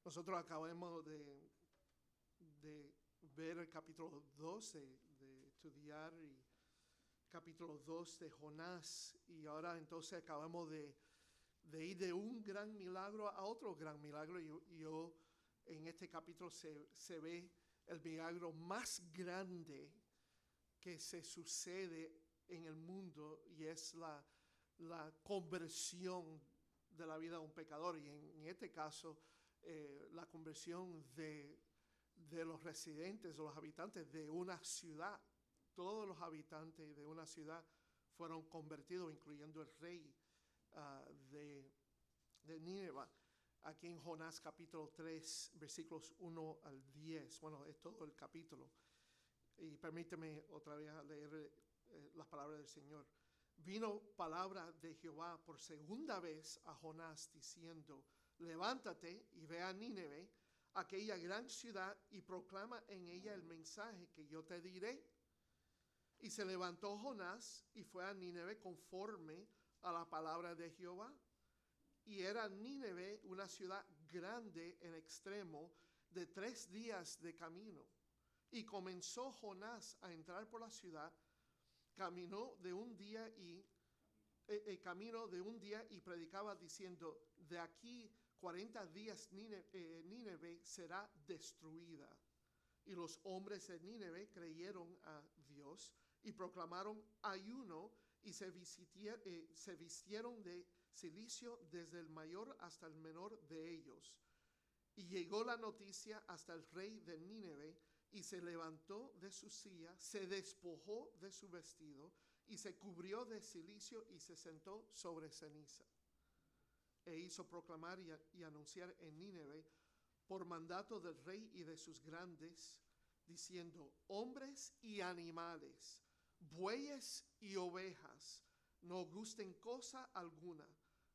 Nosotros acabamos de ver el capítulo 2, de estudiar el capítulo 2 de Jonás, y ahora entonces acabamos de ir de un gran milagro a otro gran milagro, y en este capítulo se ve el milagro más grande que se sucede en el mundo, y es la conversión de la vida de un pecador, y en este caso la conversión de los residentes o los habitantes de una ciudad. Todos los habitantes de una ciudad fueron convertidos, incluyendo el rey de Nínive. Aquí en Jonás capítulo 3, versículos 1 al 10. Bueno, es todo el capítulo. Y permíteme otra vez leer las palabras del Señor. Vino palabra de Jehová por segunda vez a Jonás diciendo: levántate y ve a Nínive, aquella gran ciudad, y proclama en ella el mensaje que yo te diré. Y se levantó Jonás y fue a Nínive conforme a la palabra de Jehová. Y era Nínive una ciudad grande en extremo, de 3 días de camino. Y comenzó Jonás a entrar por la ciudad, camino de un día y predicaba diciendo: de aquí 40 días Nínive será destruida. Y los hombres de Nínive creyeron a Dios y proclamaron ayuno, y se vistieron de cilicio desde el mayor hasta el menor de ellos. Y llegó la noticia hasta el rey de Nínive, y se levantó de su silla, se despojó de su vestido, y se cubrió de cilicio, y se sentó sobre ceniza. E hizo proclamar y anunciar en Nínive, por mandato del rey y de sus grandes, diciendo: hombres y animales, bueyes y ovejas, no gusten cosa alguna,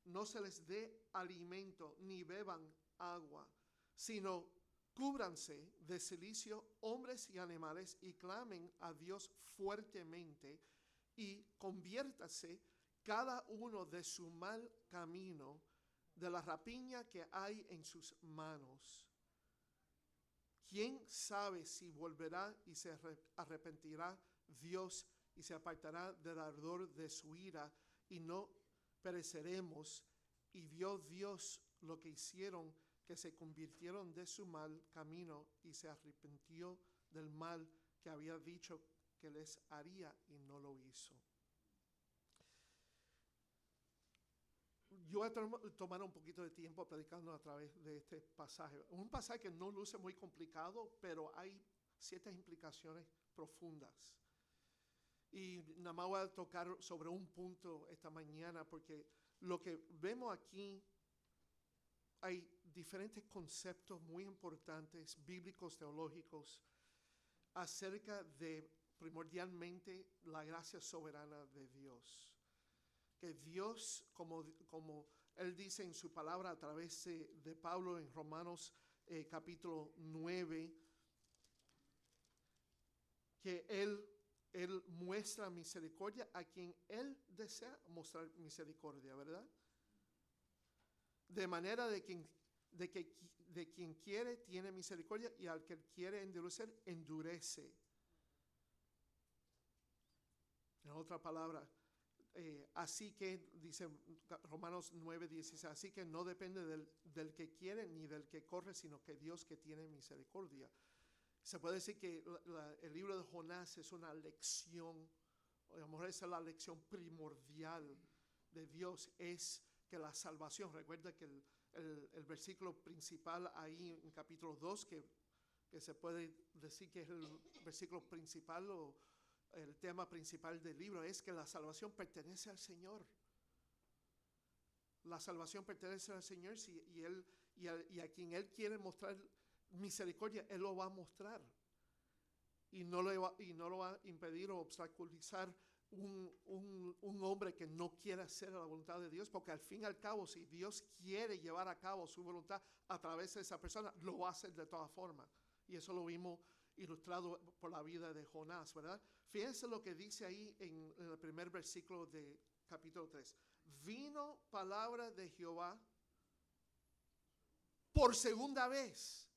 no se les dé alimento, ni beban agua, sino cúbranse de cilicio hombres y animales, y clamen a Dios fuertemente, y conviértase cada uno de su mal camino, de la rapiña que hay en sus manos. ¿Quién sabe si volverá y se arrepentirá Dios y se apartará del ardor de su ira, y no pereceremos? Y vio Dios lo que hicieron, que se convirtieron de su mal camino, y se arrepintió del mal que había dicho que les haría, y no lo hizo. Yo voy a tomar un poquito de tiempo predicando a través de este pasaje. Un pasaje que no luce muy complicado, pero hay ciertas implicaciones profundas. Y nada más voy a tocar sobre un punto esta mañana, porque lo que vemos aquí, hay diferentes conceptos muy importantes, bíblicos, teológicos, acerca de primordialmente la gracia soberana de Dios. Que Dios, como Él dice en su palabra a través de Pablo en Romanos capítulo 9, que Él muestra misericordia a quien Él desea mostrar misericordia, ¿verdad? De manera de quien quiere tiene misericordia, y al que quiere endurecer, endurece. En otra palabra, así que, dice Romanos 9:16, así que no depende del que quiere ni del que corre, sino que Dios que tiene misericordia. Se puede decir que el libro de Jonás es una lección, o a lo mejor esa es la lección primordial de Dios, es que la salvación, recuerda que el versículo principal ahí en capítulo 2, que se puede decir que es el versículo principal o el tema principal del libro, es que la salvación pertenece al Señor. La salvación pertenece al Señor, y a quien Él quiere mostrar misericordia, Él lo va a mostrar. Y no lo va a impedir o obstaculizar un hombre que no quiere hacer la voluntad de Dios, porque al fin y al cabo, si Dios quiere llevar a cabo su voluntad a través de esa persona, lo va a hacer de todas formas. Y eso lo vimos ilustrado por la vida de Jonás, ¿verdad? Fíjense lo que dice ahí en el primer versículo de capítulo 3. Vino palabra de Jehová por segunda vez.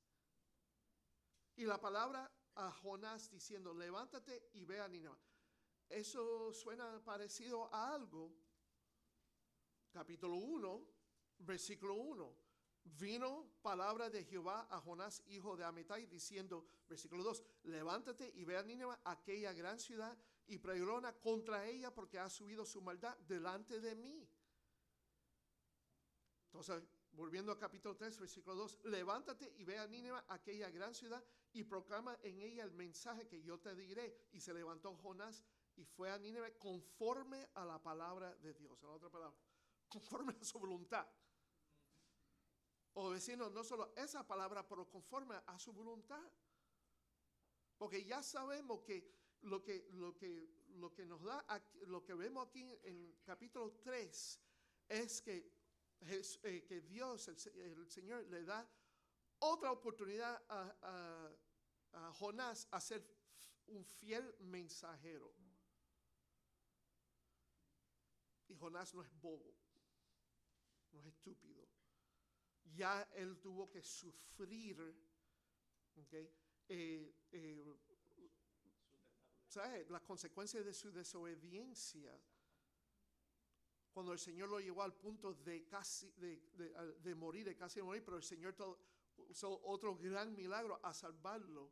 Y la palabra a Jonás diciendo, levántate y ve a Nínive. Eso suena parecido a algo. Capítulo 1, versículo 1. Vino palabra de Jehová a Jonás, hijo de Amittai, diciendo, versículo 2, levántate y ve a Nínive, aquella gran ciudad, y pregona contra ella, porque ha subido su maldad delante de mí. Entonces, volviendo a capítulo 3, versículo 2, levántate y ve a Nínive, aquella gran ciudad, y proclama en ella el mensaje que yo te diré. Y se levantó Jonás y fue a Nínive conforme a la palabra de Dios. En otra palabra, conforme a su voluntad. Obedeciendo no solo esa palabra, pero conforme a su voluntad. Porque ya sabemos que lo que nos da, lo que vemos aquí en capítulo 3 es que Dios, el Señor, le da otra oportunidad a Jonás a ser un fiel mensajero. Y Jonás no es bobo, no es estúpido. Ya él tuvo que sufrir, ¿okay? ¿Sabe? Las consecuencias de su desobediencia. Cuando el Señor lo llevó al punto de casi de morir, de casi morir, pero el Señor usó otro gran milagro a salvarlo,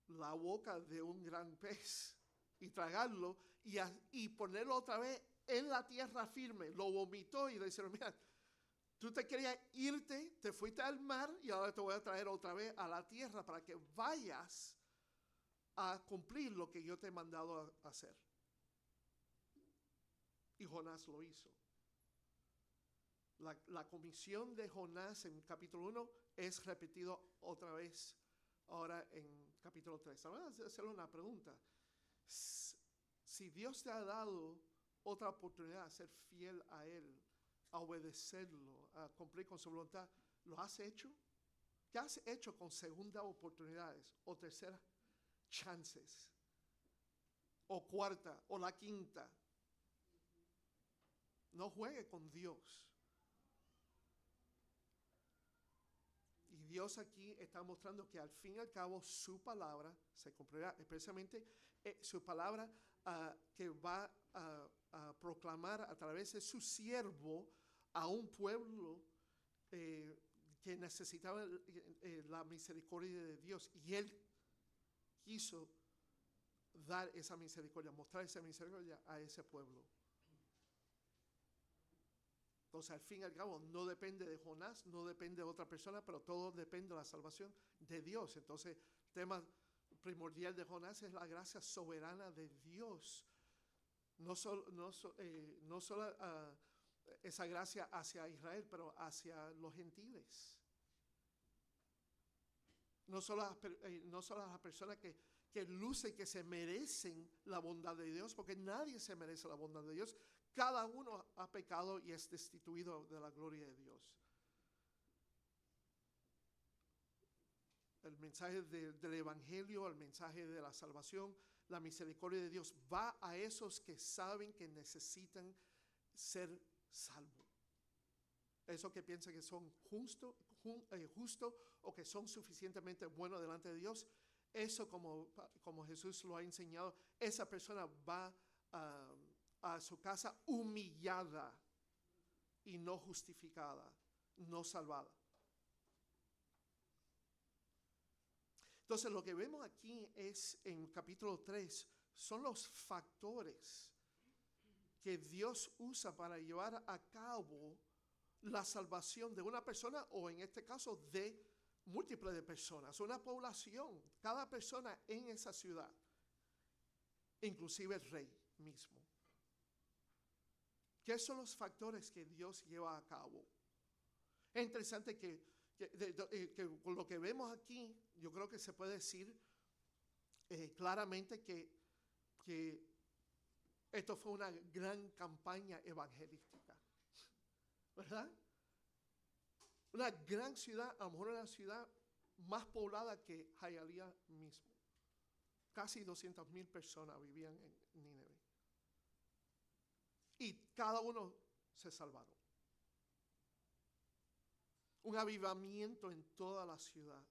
la boca de un gran pez, y tragarlo y ponerlo otra vez en la tierra firme. Lo vomitó y le dijeron, mira, tú te querías irte, te fuiste al mar y ahora te voy a traer otra vez a la tierra para que vayas a cumplir lo que yo te he mandado a hacer. Y Jonás lo hizo. La comisión de Jonás en capítulo 1 es repetido otra vez ahora en capítulo 3. Ahora voy a hacerle una pregunta. Si Dios te ha dado otra oportunidad a ser fiel a Él, a obedecerlo, a cumplir con su voluntad, ¿lo has hecho? ¿Qué has hecho con segundas oportunidades o terceras chances? O cuarta o la quinta. No juegue con Dios. Y Dios aquí está mostrando que al fin y al cabo su palabra se cumplirá, especialmente su palabra que va a proclamar a través de su siervo a un pueblo que necesitaba la misericordia de Dios. Y Él quiso dar esa misericordia, mostrar esa misericordia a ese pueblo. Entonces, al fin y al cabo, no depende de Jonás, no depende de otra persona, pero todo depende de la salvación de Dios. Entonces, el tema primordial de Jonás es la gracia soberana de Dios. No solo esa gracia hacia Israel, pero hacia los gentiles. No solo las personas que lucen, que se merecen la bondad de Dios, porque nadie se merece la bondad de Dios. Cada uno ha pecado y es destituido de la gloria de Dios. El mensaje del Evangelio, el mensaje de la salvación, la misericordia de Dios va a esos que saben que necesitan ser salvos. Esos que piensan que son justos o que son suficientemente buenos delante de Dios. Eso, como Jesús lo ha enseñado, esa persona va a su casa humillada y no justificada, no salvada. Entonces, lo que vemos aquí es en capítulo 3, son los factores que Dios usa para llevar a cabo la salvación de una persona, o en este caso de múltiples de personas, una población, cada persona en esa ciudad, inclusive el rey mismo. ¿Qué son los factores que Dios lleva a cabo? Es interesante que con lo que vemos aquí, yo creo que se puede decir claramente que esto fue una gran campaña evangelística, ¿verdad? Una gran ciudad, a lo mejor una ciudad más poblada que Hialeah mismo. Casi 200,000 personas vivían en Nínive. Y cada uno se salvaron. un avivamiento en toda la ciudad.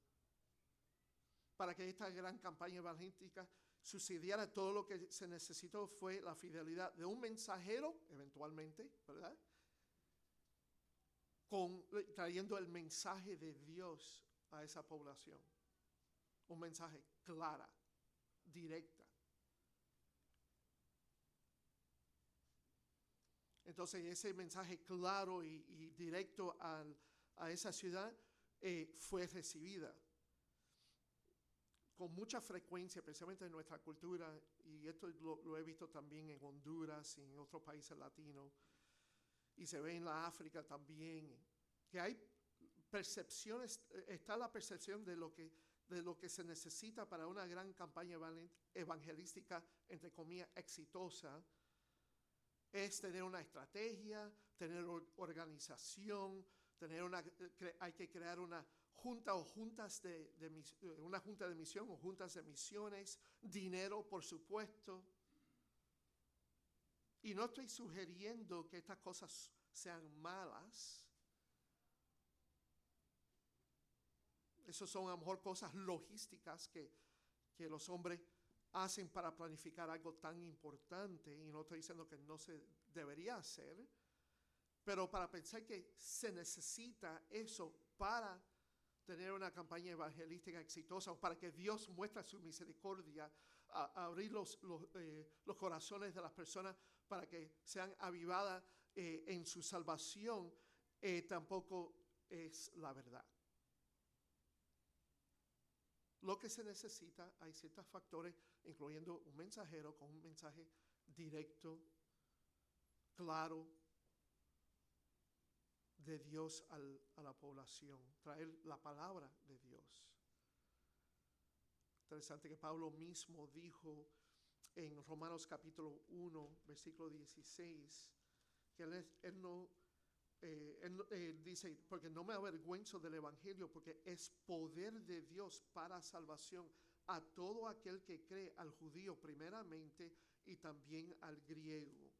Para que esta gran campaña evangelística sucediera, todo lo que se necesitó fue la fidelidad de un mensajero, eventualmente, ¿verdad? Trayendo el mensaje de Dios a esa población. Un mensaje clara, directa. Entonces ese mensaje claro y directo a esa ciudad fue recibida. Con mucha frecuencia, especialmente en nuestra cultura, y esto lo he visto también en Honduras y en otros países latinos, y se ve en la África también, que hay percepciones, está la percepción de lo que se necesita para una gran campaña evangelística, entre comillas, exitosa, es tener una estrategia, tener organización, hay que crear una junta o una junta de misión o juntas de misiones, dinero, por supuesto. Y no estoy sugiriendo que estas cosas sean malas. Esas son a lo mejor cosas logísticas que los hombres hacen para planificar algo tan importante, y no estoy diciendo que no se debería hacer, pero para pensar que se necesita eso para tener una campaña evangelística exitosa, o para que Dios muestre su misericordia, a abrir los corazones de las personas para que sean avivadas en su salvación, tampoco es la verdad. Lo que se necesita, hay ciertos factores, incluyendo un mensajero con un mensaje directo, claro, de Dios a la población, traer la palabra de Dios. Interesante que Pablo mismo dijo en Romanos capítulo 1, versículo 16, que él dice, porque no me avergüenzo del evangelio, porque es poder de Dios para salvación a todo aquel que cree, al judío primeramente y también al griego.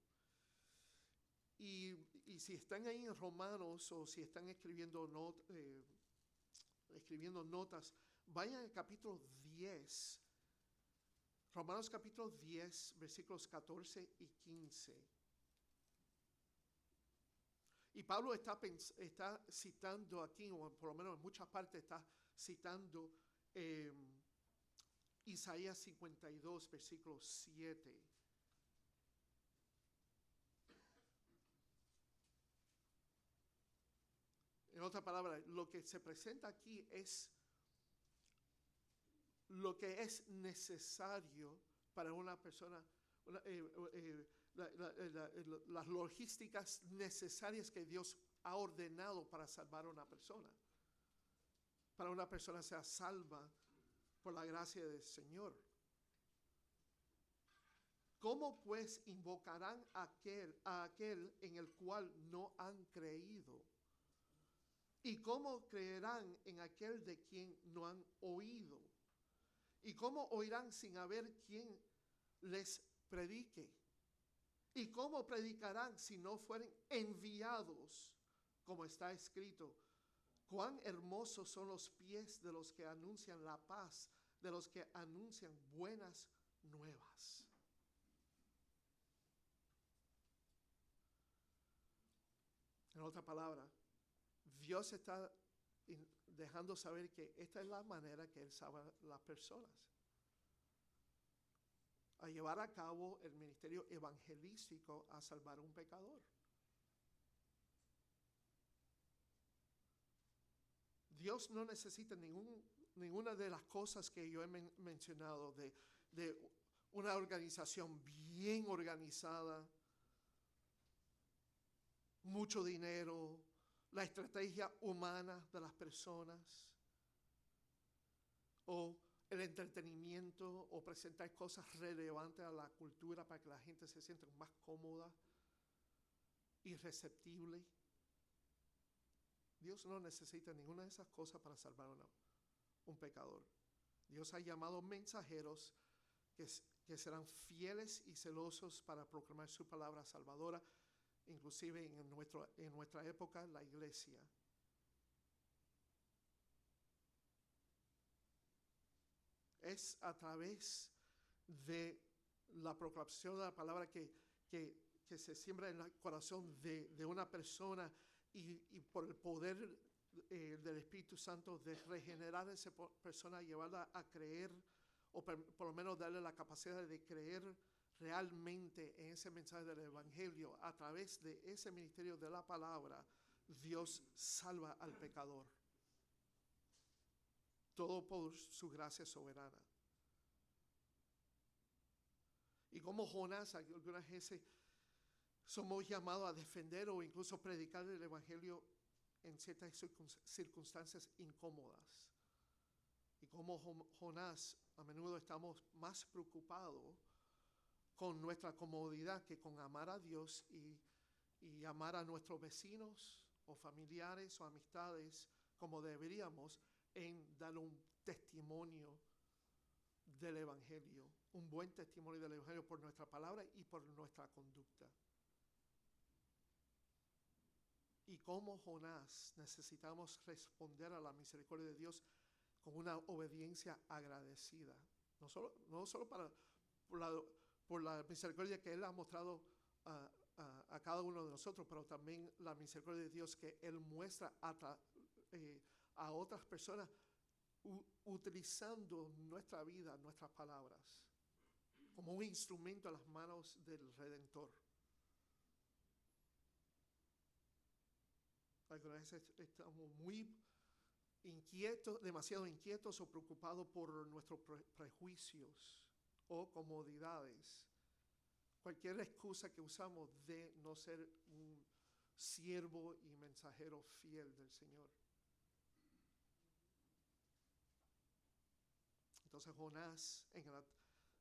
Y si están ahí en Romanos, o si están escribiendo notas, vayan al capítulo 10, Romanos capítulo 10, versículos 14 y 15. Y Pablo está citando aquí, o por lo menos en muchas partes está citando Isaías 52, versículo 7. En otras palabras, lo que se presenta aquí es lo que es necesario para una persona, las logísticas necesarias que Dios ha ordenado para salvar a una persona. Para una persona sea salva por la gracia del Señor. ¿Cómo pues invocarán a aquel en el cual no han creído? ¿Y cómo creerán en aquel de quien no han oído? ¿Y cómo oirán sin haber quien les predique? ¿Y cómo predicarán si no fueren enviados? Como está escrito, cuán hermosos son los pies de los que anuncian la paz, de los que anuncian buenas nuevas. En otra palabra, Dios está dejando saber que esta es la manera que Él salva a las personas. A llevar a cabo el ministerio evangelístico a salvar a un pecador. Dios no necesita ninguna de las cosas que yo he mencionado, de una organización bien organizada, mucho dinero, la estrategia humana de las personas, o el entretenimiento, o presentar cosas relevantes a la cultura para que la gente se sienta más cómoda y receptible. Dios no necesita ninguna de esas cosas para salvar a un pecador. Dios ha llamado mensajeros que serán fieles y celosos para proclamar su palabra salvadora, inclusive en nuestra época, la iglesia. es a través de la proclamación de la palabra que se siembra en el corazón de una persona y por el poder del Espíritu Santo de regenerar a esa persona, llevarla a creer, o por lo menos darle la capacidad de creer realmente en ese mensaje del Evangelio. A través de ese ministerio de la palabra, Dios salva al pecador. Todo por su gracia soberana. Y como Jonás, algunas veces somos llamados a defender o incluso predicar el Evangelio en ciertas circunstancias incómodas. Y como Jonás, a menudo estamos más preocupados con nuestra comodidad que con amar a Dios y amar a nuestros vecinos o familiares o amistades como deberíamos, en dar un testimonio del Evangelio, un buen testimonio del Evangelio por nuestra palabra y por nuestra conducta. Y como Jonás necesitamos responder a la misericordia de Dios con una obediencia agradecida, no solo por la misericordia que Él ha mostrado a cada uno de nosotros, pero también la misericordia de Dios que Él muestra a otras personas utilizando nuestra vida, nuestras palabras, como un instrumento a las manos del Redentor. Algunas veces estamos muy inquietos, demasiado inquietos o preocupados por nuestros prejuicios o comodidades. Cualquier excusa que usamos de no ser un siervo y mensajero fiel del Señor. Entonces Jonás,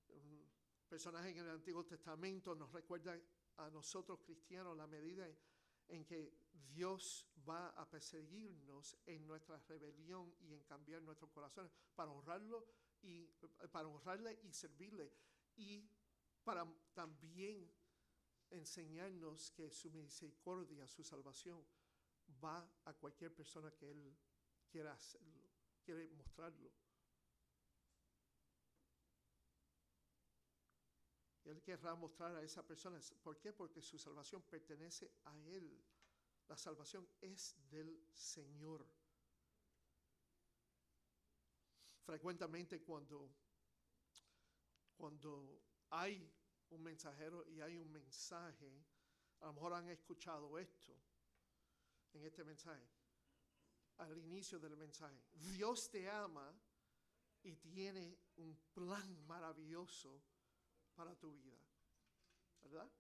un personaje en el Antiguo Testamento, nos recuerda a nosotros cristianos la medida en que Dios va a perseguirnos en nuestra rebelión y en cambiar nuestros corazones para honrarle y servirle, y para también enseñarnos que su misericordia, su salvación va a cualquier persona que Él quiera hacerlo, quiere mostrarlo. Él querrá mostrar a esa persona. ¿Por qué? Porque su salvación pertenece a Él. La salvación es del Señor. Frecuentemente cuando hay un mensajero y hay un mensaje, a lo mejor han escuchado esto en este mensaje, al inicio del mensaje: Dios te ama y tiene un plan maravilloso para tu vida, ¿verdad?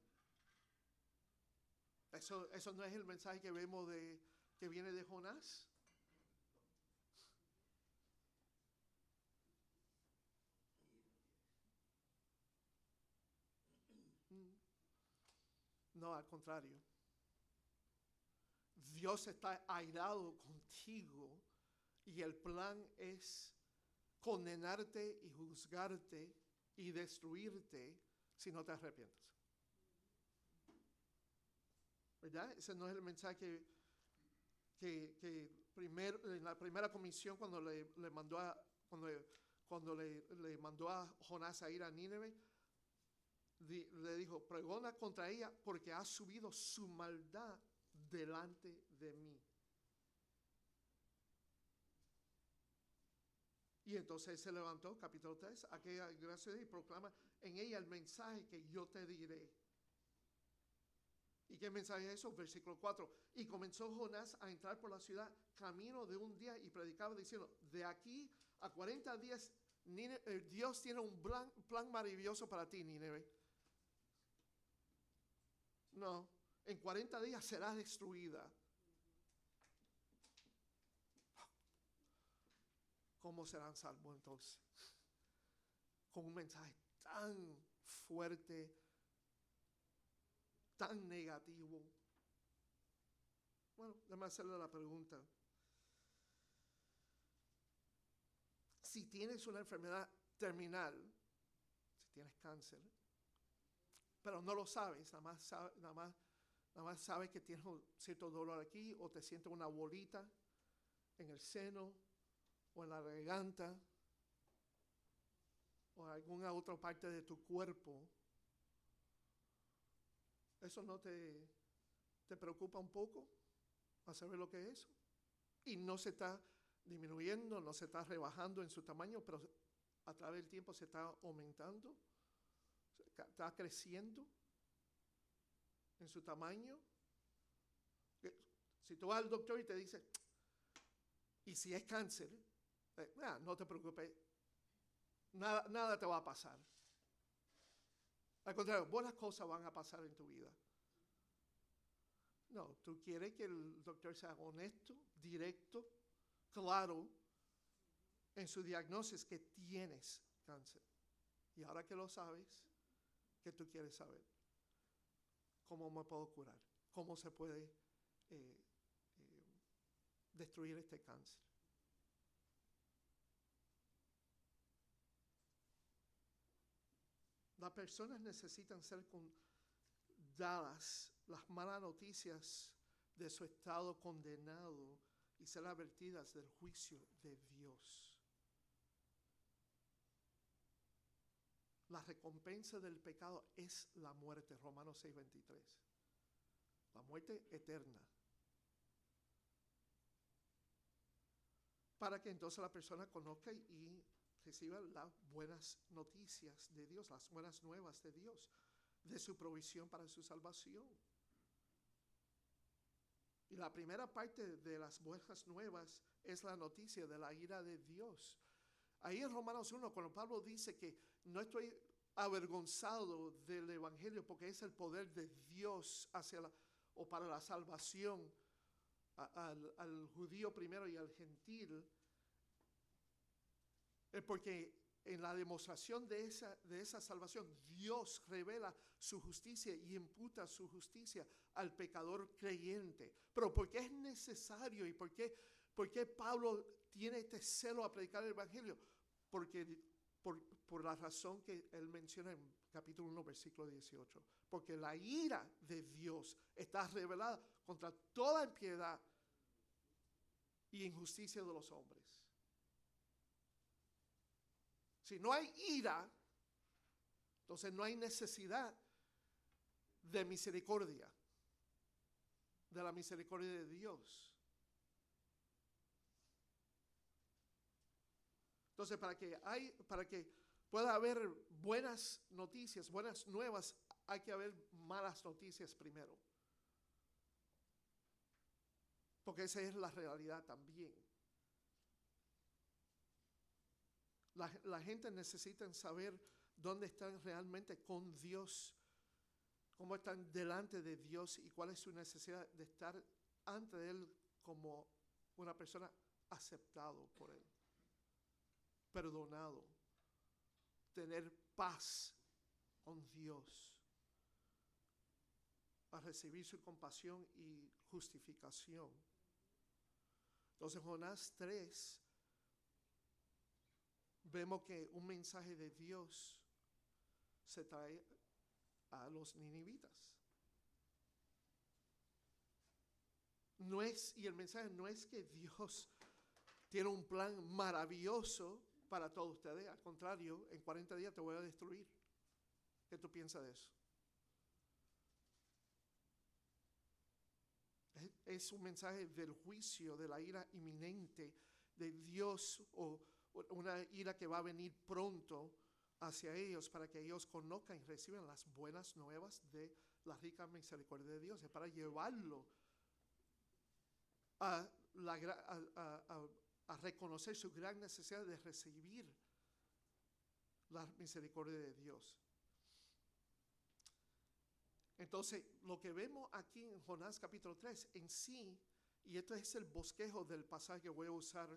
Eso no es el mensaje que vemos que viene de Jonás. No, al contrario. Dios está airado contigo y el plan es condenarte y juzgarte y destruirte si no te arrepientes. ¿Verdad? Ese no es el mensaje que en la primera comisión, cuando le mandó a Jonás a ir a Nínive, le dijo: pregona contra ella porque ha subido su maldad delante de mí. Y entonces se levantó, capítulo 3, aquella gracia, y proclama en ella el mensaje que yo te diré. ¿Y qué mensaje es eso? Versículo 4. Y comenzó Jonás a entrar por la ciudad camino de un día y predicaba diciendo: de aquí a 40 días Dios tiene un plan maravilloso para ti, Nínive. No, en 40 días será destruida. ¿Cómo serán salvos entonces? Con un mensaje tan fuerte, tan negativo. Bueno, déjame hacerle la pregunta. Si tienes una enfermedad terminal, si tienes cáncer, pero no lo sabes, nada más sabes que tienes un cierto dolor aquí, o te sientes una bolita en el seno o en la garganta, o alguna otra parte de tu cuerpo, ¿eso no te preocupa un poco a saber lo que es eso? Y no se está disminuyendo, no se está rebajando en su tamaño, pero a través del tiempo se está aumentando, está creciendo en su tamaño. Si tú vas al doctor y te dice, y si es cáncer, no te preocupes, nada te va a pasar. Al contrario, buenas cosas van a pasar en tu vida. No, tú quieres que el doctor sea honesto, directo, claro, en su diagnóstico que tienes cáncer. Y ahora que lo sabes, ¿qué tú quieres saber? ¿Cómo me puedo curar? ¿Cómo se puede destruir este cáncer? Las personas necesitan ser dadas las malas noticias de su estado condenado y ser advertidas del juicio de Dios. La recompensa del pecado es la muerte, Romanos 6:23. La muerte eterna. Para que entonces la persona conozca y reciba las buenas noticias de Dios, las buenas nuevas de Dios, de su provisión para su salvación. Y la primera parte de las buenas nuevas es la noticia de la ira de Dios. Ahí en Romanos 1, cuando Pablo dice que no estoy avergonzado del evangelio porque es el poder de Dios o para la salvación al judío primero y al gentil, es porque en la demostración de esa salvación, Dios revela su justicia y imputa su justicia al pecador creyente. Pero ¿por qué es necesario y por qué Pablo tiene este celo a predicar el evangelio? Porque por la razón que él menciona en capítulo 1, versículo 18. Porque la ira de Dios está revelada contra toda impiedad y injusticia de los hombres. Si no hay ira, entonces no hay necesidad de misericordia, de la misericordia de Dios. Entonces, para que pueda haber buenas noticias, buenas nuevas, hay que haber malas noticias primero. Porque esa es la realidad también. La gente necesita saber dónde están realmente con Dios, cómo están delante de Dios y cuál es su necesidad de estar ante Él como una persona aceptado por Él, perdonado, tener paz con Dios, a recibir su compasión y justificación. Entonces, Jonás 3, vemos que un mensaje de Dios se trae a los ninivitas. Y el mensaje no es que Dios tiene un plan maravilloso para todos ustedes. Al contrario, en 40 días te voy a destruir. ¿Qué tú piensas de eso? Es un mensaje del juicio, de la ira inminente de Dios, o una ira que va a venir pronto hacia ellos para que ellos conozcan y reciban las buenas nuevas de la rica misericordia de Dios. Es para llevarlo a reconocer su gran necesidad de recibir la misericordia de Dios. Entonces, lo que vemos aquí en Jonás capítulo 3 en sí, y esto es el bosquejo del pasaje que voy a usar,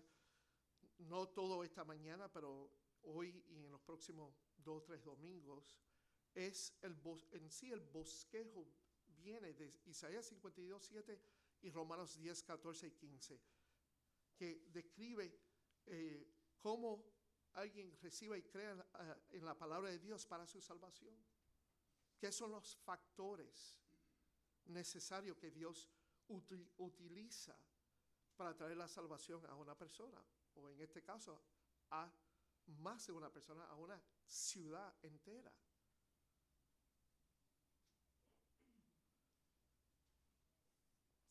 no todo esta mañana, pero hoy y en los próximos 2 o 3 domingos, es en sí el bosquejo viene de Isaías 52, 7 y Romanos 10, 14 y 15, que describe cómo alguien reciba y crea en la palabra de Dios para su salvación. ¿Qué son los factores necesarios que Dios utiliza para traer la salvación a una persona? O en este caso, a más de una persona, a una ciudad entera.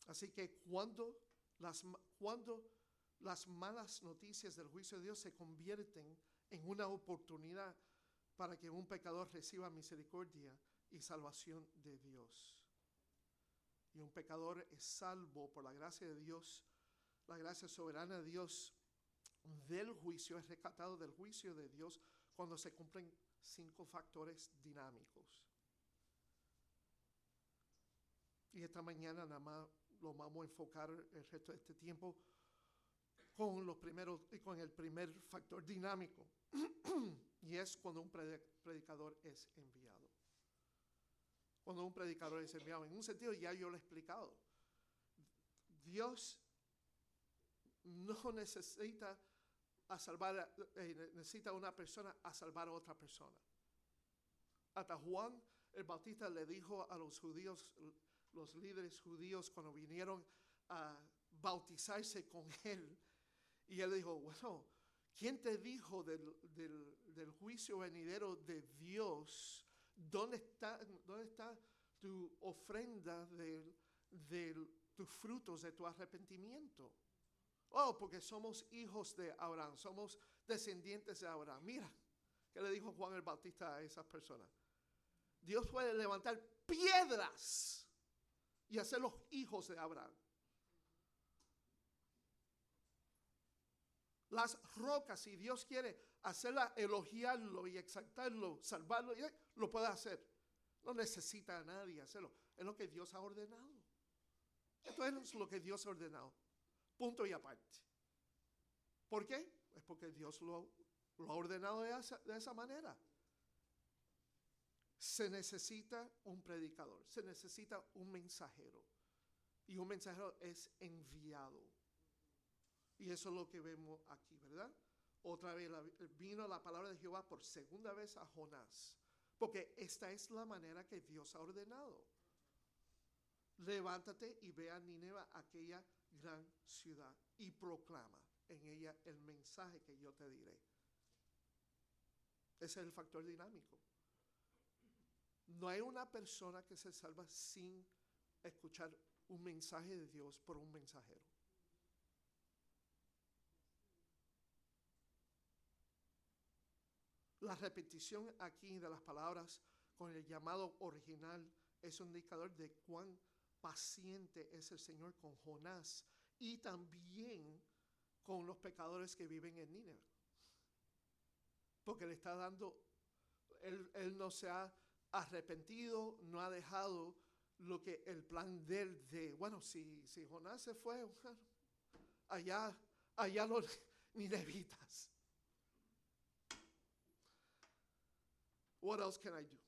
Así que cuando las malas noticias del juicio de Dios se convierten en una oportunidad para que un pecador reciba misericordia y salvación de Dios. Y un pecador es salvo por la gracia de Dios, la gracia soberana de Dios del juicio, es rescatado del juicio de Dios cuando se cumplen 5 factores dinámicos. Y esta mañana nada más lo vamos a enfocar el resto de este tiempo con el primer factor dinámico. Y es cuando un predicador es enviado. Cuando un predicador es enviado. En un sentido ya yo lo he explicado. Dios no necesita necesita una persona a salvar a otra persona. Hasta Juan el Bautista le dijo a los judíos, los líderes judíos, cuando vinieron a bautizarse con él, y él dijo, bueno, ¿quién te dijo del juicio venidero de Dios? ¿Dónde está tu ofrenda de tus frutos, de tu arrepentimiento? Oh, porque somos hijos de Abraham, somos descendientes de Abraham. Mira, ¿qué le dijo Juan el Bautista a esas personas? Dios puede levantar piedras y hacerlos hijos de Abraham. Las rocas, si Dios quiere hacerla, elogiarlo y exaltarlo, salvarlo, lo puede hacer. No necesita a nadie hacerlo. Es lo que Dios ha ordenado. Esto es lo que Dios ha ordenado. Punto y aparte. ¿Por qué? Es porque Dios lo ha ordenado de esa manera. Se necesita un predicador, se necesita un mensajero. Y un mensajero es enviado. Y eso es lo que vemos aquí, ¿verdad? Otra vez vino la palabra de Jehová por segunda vez a Jonás. Porque esta es la manera que Dios ha ordenado. Levántate y ve a Nínive, aquella gran ciudad, y proclama en ella el mensaje que yo te diré. Ese es el factor dinámico. No hay una persona que se salva sin escuchar un mensaje de Dios por un mensajero. La repetición aquí de las palabras con el llamado original es un indicador de cuán paciente es el Señor con Jonás y también con los pecadores que viven en Nínive. Porque le está dando, él no se ha arrepentido, no ha dejado lo que el plan de él bueno, si Jonás se fue, bueno, allá los ninevitas. What else can I do?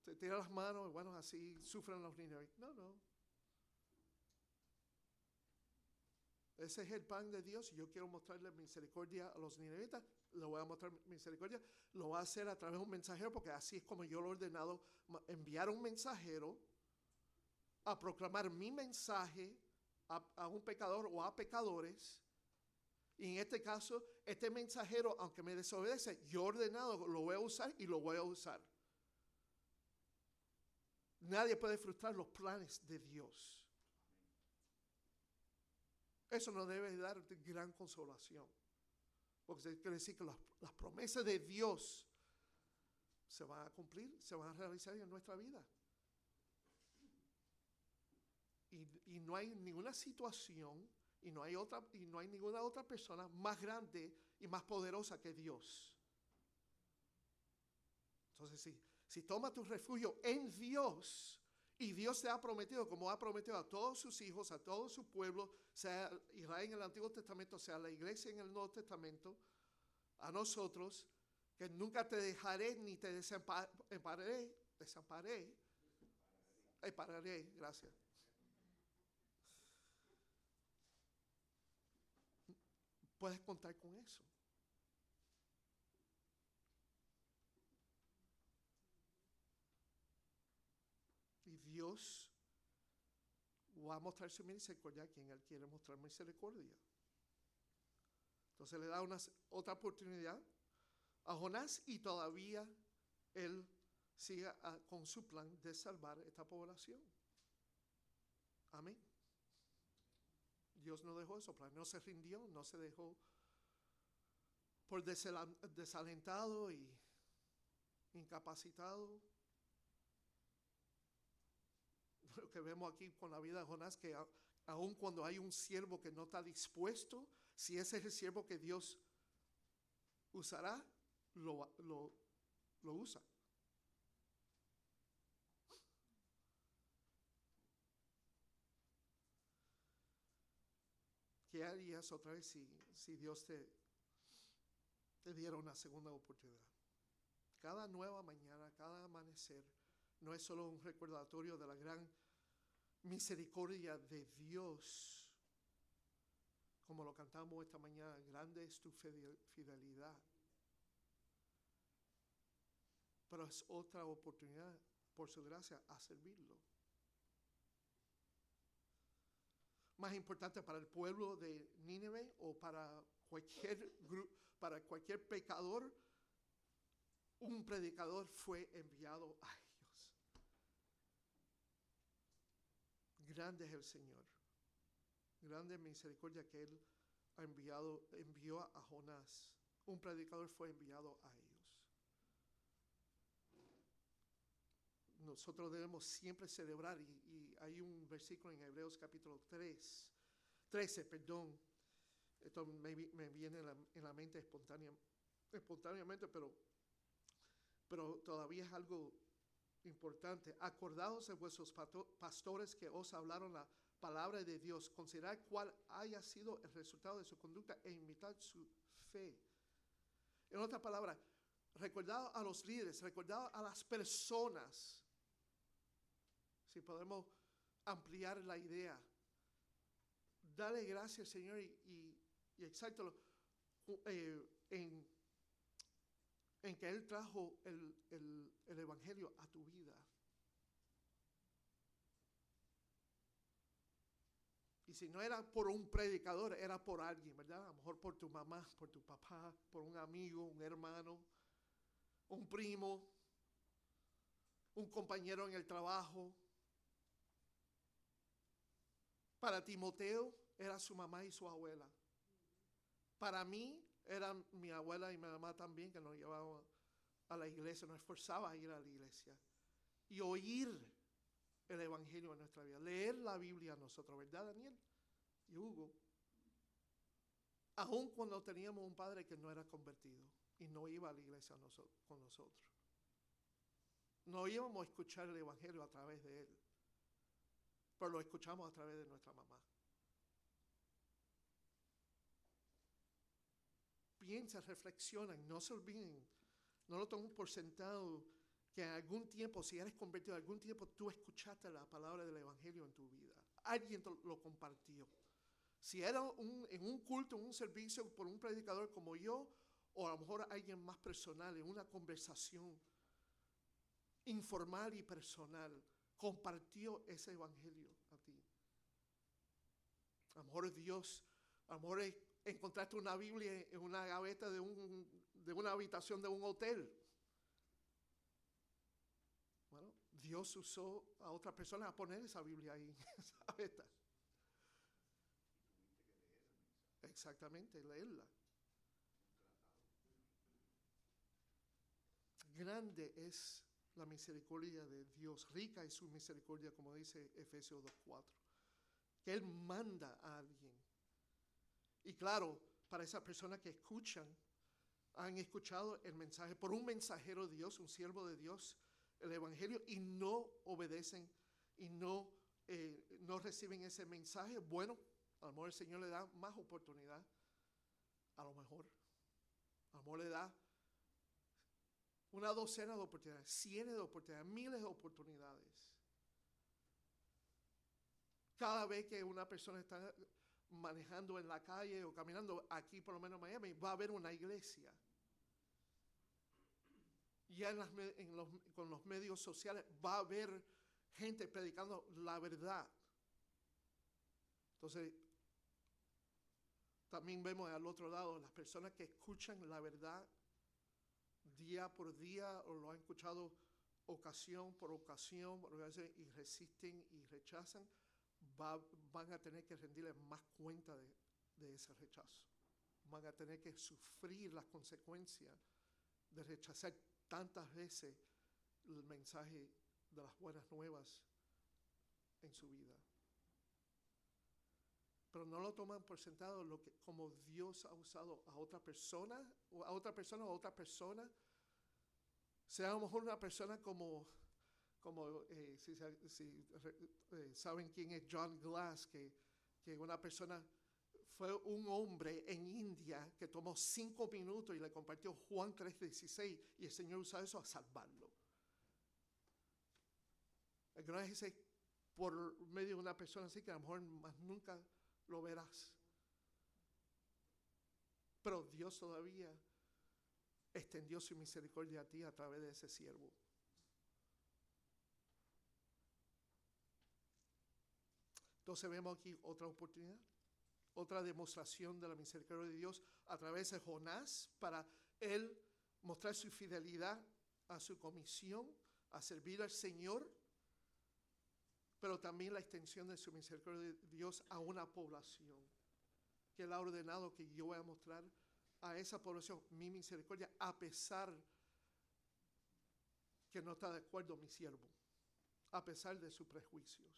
Se tira las manos, bueno, así sufren los ninevitas. No. Ese es el plan de Dios. Y yo quiero mostrarle misericordia a los ninevitas. Le voy a mostrar misericordia. Lo voy a hacer a través de un mensajero, porque así es como yo lo he ordenado. Enviar un mensajero a proclamar mi mensaje a un pecador o a pecadores. Y en este caso, este mensajero, aunque me desobedece, yo he ordenado, lo voy a usar y lo voy a usar. Nadie puede frustrar los planes de Dios. Eso nos debe dar gran consolación. Porque quiere decir que las promesas de Dios se van a cumplir, se van a realizar en nuestra vida. Y no hay ninguna situación y no hay ninguna otra persona más grande y más poderosa que Dios. Entonces, si toma tu refugio en Dios, y Dios te ha prometido, como ha prometido a todos sus hijos, a todo su pueblo, sea Israel en el Antiguo Testamento, sea la iglesia en el Nuevo Testamento, a nosotros, que nunca te dejaré ni te desampararé, gracias. Puedes contar con eso. Y Dios va a mostrar su misericordia a quien Él quiere mostrar misericordia. Entonces le da otra oportunidad a Jonás y todavía él sigue con su plan de salvar esta población. Amén. Dios no dejó eso, no se rindió, no se dejó por desalentado y incapacitado. Lo que vemos aquí con la vida de Jonás, que aun cuando hay un siervo que no está dispuesto, si ese es el siervo que Dios usará, lo usa. ¿Qué harías otra vez si Dios te diera una segunda oportunidad? Cada nueva mañana, cada amanecer, no es solo un recordatorio de la gran misericordia de Dios, como lo cantamos esta mañana, grande es tu fidelidad, pero es otra oportunidad, por su gracia, a servirlo. Más importante para el pueblo de Nínive o para cualquier pecador, un predicador fue enviado a ellos. Grande es el Señor, grande misericordia que Él envió a Jonás. Un predicador fue enviado a ellos. Nosotros debemos siempre celebrar, y hay un versículo en Hebreos capítulo 13, esto me viene en la mente espontáneamente, pero todavía es algo importante. Acordaos de vuestros pastores que os hablaron la palabra de Dios. Considerad cuál haya sido el resultado de su conducta e imitad su fe. En otras palabras, recordad a los líderes, recordad a las personas. Si podemos ampliar la idea, dale gracias, Señor, y exáltalo en que Él trajo el Evangelio a tu vida. Y si no era por un predicador, era por alguien, ¿verdad? A lo mejor por tu mamá, por tu papá, por un amigo, un hermano, un primo, un compañero en el trabajo. Para Timoteo era su mamá y su abuela. Para mí era mi abuela y mi mamá también, que nos llevaban a la iglesia, nos esforzaba a ir a la iglesia y oír el Evangelio en nuestra vida, leer la Biblia a nosotros, ¿verdad, Daniel y Hugo? Aun cuando teníamos un padre que no era convertido y no iba a la iglesia con nosotros, no íbamos a escuchar el Evangelio a través de él, pero lo escuchamos a través de nuestra mamá. Piensa, reflexionan, no se olviden, no lo tomen por sentado que en algún tiempo, si eres convertido, en algún tiempo tú escuchaste la palabra del Evangelio en tu vida. Alguien lo compartió. Si era en un culto, en un servicio por un predicador como yo, o a lo mejor alguien más personal, en una conversación informal y personal, compartió ese Evangelio a ti. A lo mejor a lo mejor encontraste una Biblia en una gaveta de una habitación de un hotel. Bueno, Dios usó a otras personas a poner esa Biblia ahí en esa gaveta. Exactamente, leerla. Grande es la misericordia de Dios, rica es su misericordia, como dice Efesios 2:4, que Él manda a alguien. Y claro, para esas personas que escuchan, han escuchado el mensaje por un mensajero de Dios, un siervo de Dios, el Evangelio, y no obedecen y no reciben ese mensaje. Bueno, a lo mejor el Señor le da más oportunidad, a lo mejor le da una docena de oportunidades, cientos de oportunidades, miles de oportunidades. Cada vez que una persona está manejando en la calle o caminando aquí, por lo menos en Miami, va a haber una iglesia. Ya con los medios sociales va a haber gente predicando la verdad. Entonces, también vemos al otro lado las personas que escuchan la verdad día por día, o lo han escuchado ocasión por ocasión, y resisten y rechazan, van a tener que rendirle más cuenta de ese rechazo. Van a tener que sufrir las consecuencias de rechazar tantas veces el mensaje de las buenas nuevas en su vida. Pero no lo toman por sentado como Dios ha usado a otra persona, sea a lo mejor una persona como saben quién es John Glass, que una persona fue un hombre en India que tomó 5 minutos y le compartió Juan 3:16 y el Señor usó eso a salvarlo. Gracias por medio de una persona así que a lo mejor más nunca lo verás. Pero Dios todavía extendió su misericordia a ti a través de ese siervo. Entonces vemos aquí otra oportunidad, otra demostración de la misericordia de Dios a través de Jonás, para él mostrar su fidelidad a su comisión, a servir al Señor, pero también la extensión de su misericordia de Dios a una población, que Él ha ordenado que yo voy a mostrar a esa población mi misericordia, a pesar que no está de acuerdo mi siervo, a pesar de sus prejuicios.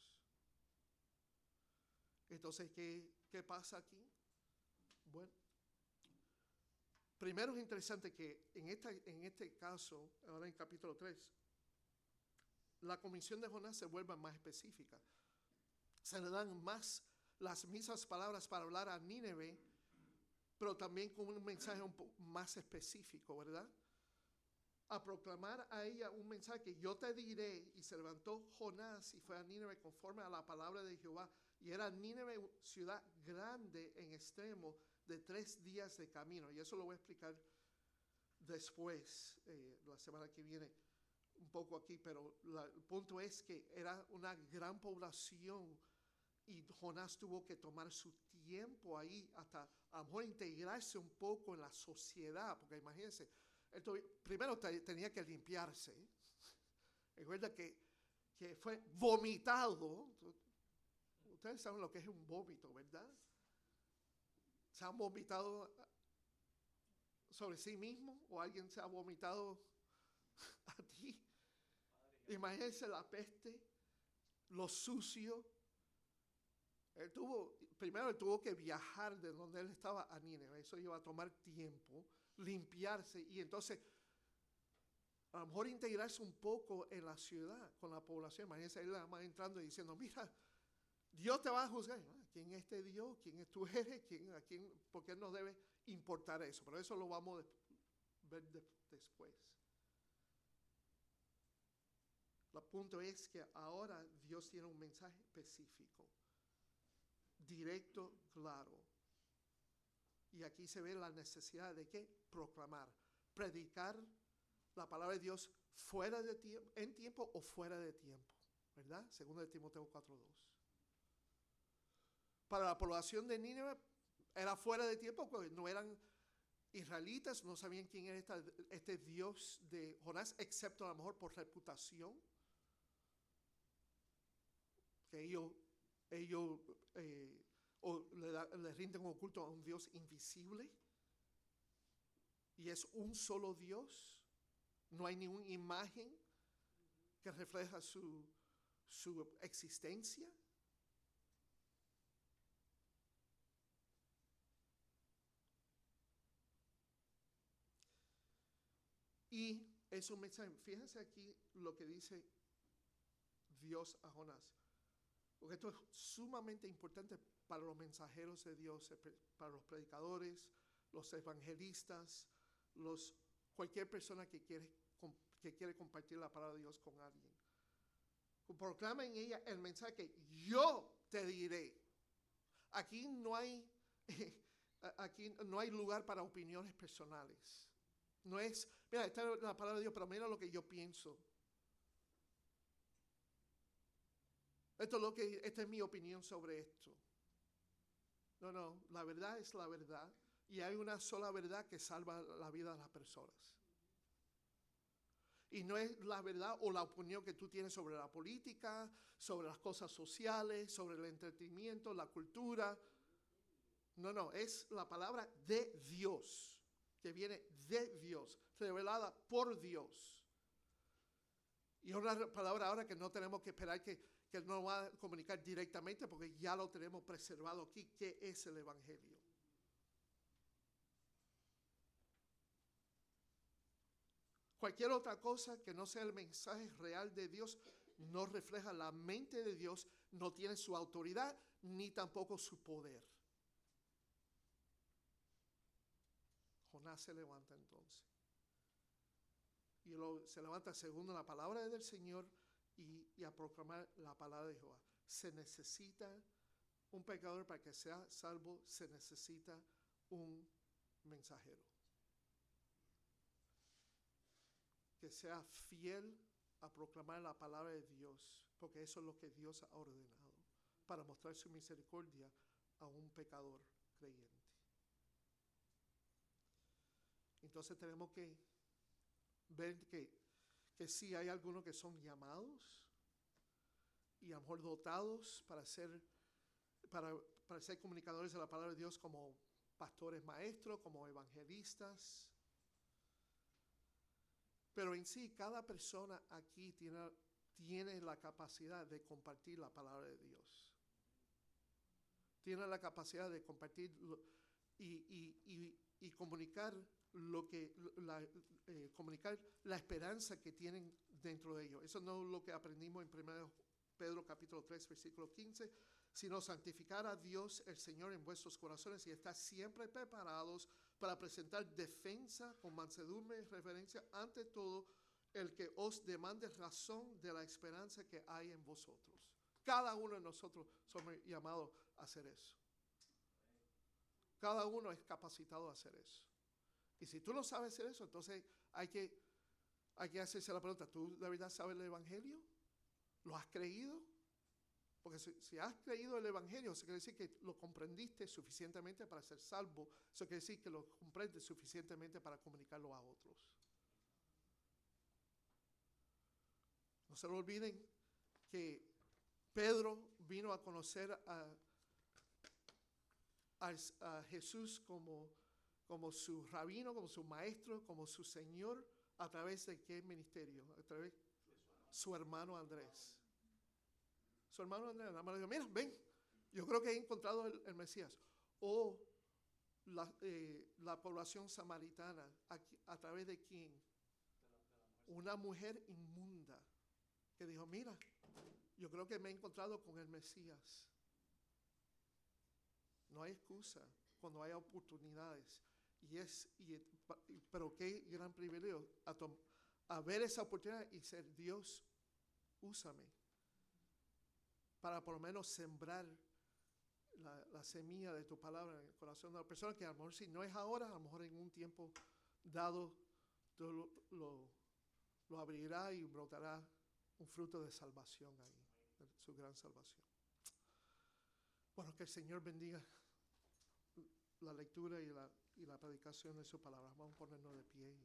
Entonces, ¿qué pasa aquí? Bueno, primero es interesante que en este caso, ahora en capítulo 3, la comisión de Jonás se vuelve más específica. Se le dan más las mismas palabras para hablar a Nínive, pero también con un mensaje un poco más específico, ¿verdad? A proclamar a ella un mensaje que yo te diré. Y se levantó Jonás y fue a Nínive conforme a la palabra de Jehová. Y era Nínive ciudad grande en extremo, de 3 días de camino. Y eso lo voy a explicar después, la semana que viene, un poco aquí. Pero el punto es que era una gran población y Jonás tuvo que tomar su tiempo ahí hasta a lo mejor integrarse un poco en la sociedad. Porque imagínense, primero tenía que limpiarse. Recuerda que fue vomitado. Ustedes saben lo que es un vómito, ¿verdad? ¿Se han vomitado sobre sí mismo o alguien se ha vomitado a ti? Imagínense la peste, lo sucio. Primero él tuvo que viajar de donde él estaba a Nínive. Eso iba a tomar tiempo, limpiarse y entonces a lo mejor integrarse un poco en la ciudad con la población. Imagínense él nada más entrando y diciendo, mira, Dios te va a juzgar. ¿Quién es este Dios? ¿Quién es tú eres? ¿Por qué nos debe importar eso? Pero eso lo vamos a ver después. El punto es que ahora Dios tiene un mensaje específico, directo, claro. Y aquí se ve la necesidad de ¿qué? Proclamar, predicar la palabra de Dios fuera de tiempo, en tiempo o fuera de tiempo, ¿verdad? Segundo de Timoteo 4:2. Para la población de Nínive era fuera de tiempo porque no eran israelitas, no sabían quién era este Dios de Jonás, excepto a lo mejor por reputación, que ellos le rinden un culto a un Dios invisible y es un solo Dios. No hay ninguna imagen que refleja su existencia. Y es un mensaje. Fíjense aquí lo que dice Dios a Jonás. Porque esto es sumamente importante para los mensajeros de Dios, para los predicadores, los evangelistas, cualquier persona que quiere compartir la palabra de Dios con alguien. Proclama en ella el mensaje que yo te diré. Aquí no hay lugar para opiniones personales. No es, mira, esta es la palabra de Dios, pero mira lo que yo pienso. Esta es mi opinión sobre esto. No, la verdad es la verdad. Y hay una sola verdad que salva la vida de las personas. Y no es la verdad o la opinión que tú tienes sobre la política, sobre las cosas sociales, sobre el entretenimiento, la cultura. No, es la palabra de Dios, que viene de Dios, revelada por Dios. Y una palabra ahora que no tenemos que esperar que nos va a comunicar directamente porque ya lo tenemos preservado aquí, que es el Evangelio. Cualquier otra cosa que no sea el mensaje real de Dios no refleja la mente de Dios, no tiene su autoridad ni tampoco su poder. Jonás se levanta entonces. Y se levanta según la palabra del Señor y a proclamar la palabra de Jehová. Se necesita un pecador para que sea salvo, se necesita un mensajero. Que sea fiel a proclamar la palabra de Dios, porque eso es lo que Dios ha ordenado, para mostrar su misericordia a un pecador creyente. Entonces tenemos que ver que sí hay algunos que son llamados y a lo mejor dotados para ser comunicadores de la palabra de Dios, como pastores maestros, como evangelistas. Pero en sí, cada persona aquí tiene la capacidad de compartir la palabra de Dios. Tiene la capacidad de compartir y comunicar comunicar la esperanza que tienen dentro de ellos. Eso no es lo que aprendimos en 1 Pedro capítulo 3, versículo 15, sino santificar a Dios el Señor en vuestros corazones y estar siempre preparados para presentar defensa con mansedumbre y reverencia ante todo el que os demande razón de la esperanza que hay en vosotros. Cada uno de nosotros somos llamados a hacer eso. Cada uno es capacitado a hacer eso. Y si tú no sabes hacer eso, entonces hay que hacerse la pregunta, ¿tú de verdad sabes el Evangelio? ¿Lo has creído? Porque si has creído el Evangelio, eso quiere decir que lo comprendiste suficientemente para ser salvo. Eso quiere decir que lo comprendes suficientemente para comunicarlo a otros. No se lo olviden que Pedro vino a conocer a Jesús como su rabino, como su maestro, como su Señor, a través de qué ministerio, a través de su hermano Andrés. Su hermano Andrés nada más le dijo, mira, ven, yo creo que he encontrado el Mesías. O la población samaritana, ¿a través de quién? Una mujer inmunda que dijo, mira, yo creo que me he encontrado con el Mesías. No hay excusa cuando hay oportunidades. Pero qué gran privilegio a ver esa oportunidad y ser Dios, úsame para por lo menos sembrar la semilla de tu palabra en el corazón de la persona, que a lo mejor si no es ahora, a lo mejor en un tiempo dado lo abrirá y brotará un fruto de salvación ahí, de su gran salvación. Bueno, que el Señor bendiga la lectura y la predicación de su palabra. Vamos a ponernos de pie.